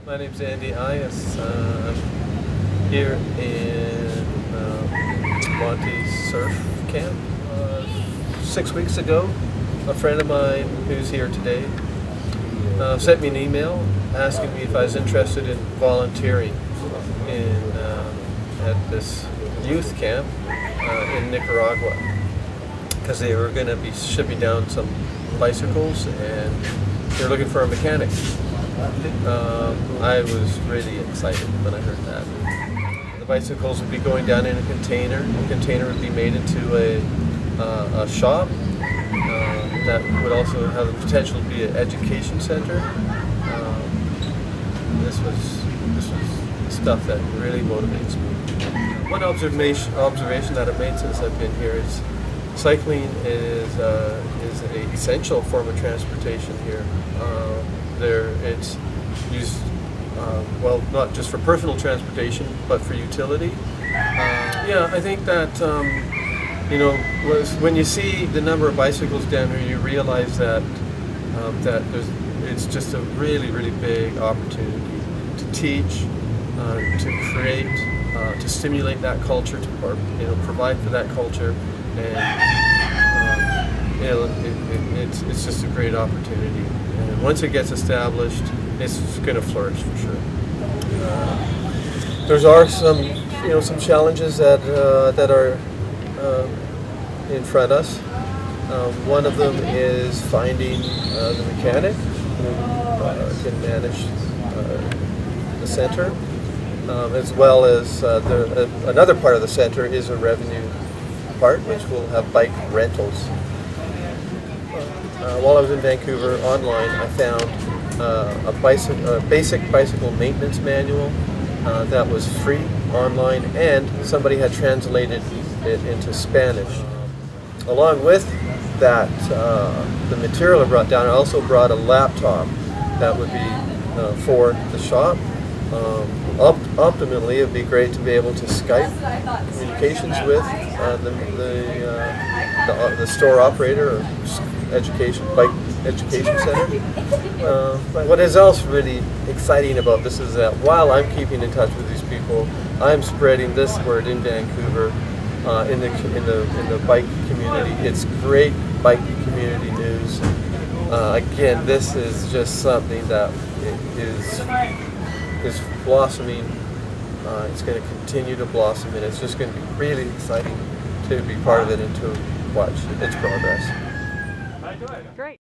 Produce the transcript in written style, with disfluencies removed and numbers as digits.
My name's Andy Ias. I'm here in Monty Surf Camp. 6 weeks ago, a friend of mine who's here today sent me an email asking me if I was interested in volunteering at this youth camp in Nicaragua, because they were going to be shipping down some bicycles and they're looking for a mechanic. I was really excited when I heard that. The bicycles would be going down in a container. The container would be made into a shop that would also have the potential to be an education center. This was stuff that really motivates me. One observation that I've made since I've been here is cycling is an essential form of transportation here. It's used, well, not just for personal transportation, but for utility. Yeah, I think that, you know, when you see the number of bicycles down here, you realize that it's just a really, really big opportunity to teach, to create, to stimulate that culture, to provide for that culture, and it's just a great opportunity. And once it gets established, it's going to flourish for sure. There are some challenges that are in front of us. One of them is finding the mechanic who can manage the center, as well as another part of the center is a revenue part, which will have bike rentals. While I was in Vancouver, online, I found a basic bicycle maintenance manual that was free online, and somebody had translated it into Spanish. Along with that, the material I brought down, I also brought a laptop that would be for the shop. Optimally, it would be great to be able to Skype communications with the store operator or bike education center. What is else really exciting about this is that while I'm keeping in touch with these people, I'm spreading this word in Vancouver, in the bike community. It's great bike community news. Again, this is just something that is blossoming. It's going to continue to blossom, and it's just going to be really exciting to be part of it and to watch its progress. Great.